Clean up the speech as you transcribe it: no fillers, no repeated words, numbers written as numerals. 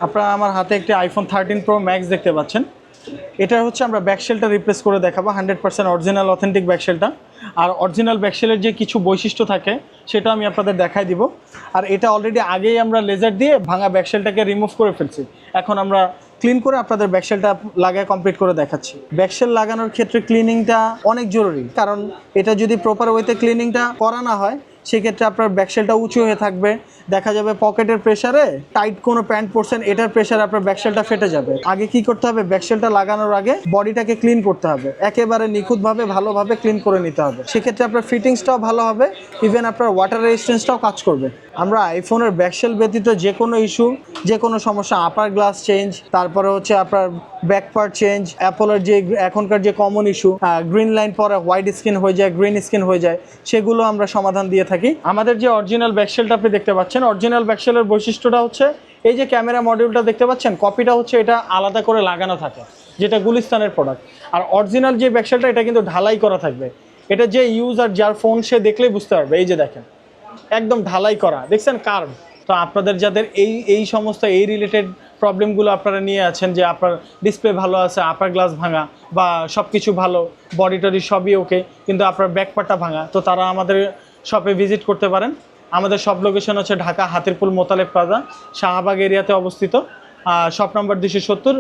আপনারা আমার হাতে একটি আইফোন 13 প্রো ম্যাক্স দেখতে পাচ্ছেন। এটা হচ্ছে আমরা ব্যাকশেলটা রিপ্লেস করে দেখাবো 100% অরিজিনাল অথেন্টিক ব্যাকশেলটা। আর অরিজিনাল ব্যাকশেলের যে কিছু বৈশিষ্ট্য থাকে সেটা আমি আপনাদের দেখাই দিব। আর এটা অলরেডি আগেই আমরা লেজার দিয়ে ভাঙা ব্যাকশেলটাকে রিমুভ করে ফেলছি। এখন আমরা ক্লিন করে আপনাদের ব্যাকশেলটা লাগায় কমপ্লিট করে দেখাচ্ছি। ব্যাকশেল লাগানোর ক্ষেত্রে ক্লিনিংটা অনেক জরুরি, কারণ এটা যদি প্রপার ওয়েতে ক্লিনিংটা করা না হয় সেক্ষেত্রে আপনার ব্যাকশেলটা উঁচু হয়ে থাকবে, দেখা যাবে পকেটের প্রেসারে টাইট কোনো প্যান্ট পরছেন, এটার প্রেসারে আপনার ব্যাকশেলটা ফেটে যাবে। আগে কি করতে হবে, ব্যাকশেলটা লাগানোর আগে বডিটাকে ক্লিন করতে হবে, একেবারে নিখুঁতভাবে ভালোভাবে ক্লিন করে নিতে হবে। সেক্ষেত্রে আপনার ফিটিংসটাও ভালো হবে, ইভেন আপনার ওয়াটার রেজিস্ট্যান্সটাও কাজ করবে। আমরা আইফোনের ব্যাকশেল ব্যতীত যে কোনো ইস্যু, যে কোনো সমস্যা, আপার গ্লাস চেঞ্জ, তারপরে হচ্ছে আপনার ব্যাক পার্ট চেঞ্জ, অ্যাপলের যে এখনকার যে কমন ইস্যু গ্রিন লাইন পরে হোয়াইট স্কিন হয়ে যায়, গ্রিন স্কিন হয়ে যায়, সেগুলো আমরা সমাধান দিয়ে থাকি। আমাদের যে অরিজিনাল ব্যাকশেলটা আপনি দেখতে পাচ্ছেন, অরিজিনাল ব্যাকশেলের বৈশিষ্ট্যটা হচ্ছে এই যে ক্যামেরা মডিউলটা দেখতে পাচ্ছেন, কপিটা হচ্ছে এটা আলাদা করে লাগানো থাকে, যেটা গুলিস্তানের প্রোডাক্ট। আর অরিজিনাল যে ব্যাকশেলটা এটা কিন্তু ঢালাই করা থাকবে। এটা যে ইউজার, যার ফোন, সে দেখলেই বুঝতে পারবে। এই যে দেখেন, একদম ঢালাই করা, দেখছেন কার্ভ। তো আপনাদের যাদের এই সমস্ত এই রিলেটেড প্রবলেমগুলো আপনারা নিয়ে আছেন, যে আপনার ডিসপ্লে ভালো আছে, আপার গ্লাস ভাঙা বা সব কিছু ভালো, বডি টডি সবই ওকে, কিন্তু আপনার ব্যাকপার্টটা ভাঙা, তো তারা আমাদের শপে ভিজিট করতে পারেন। আমাদের সব লোকেশন হচ্ছে ঢাকা হাতিরপুল মোতালেব প্লাজা, শাহবাগ এরিয়াতে অবস্থিত। Shop number 270।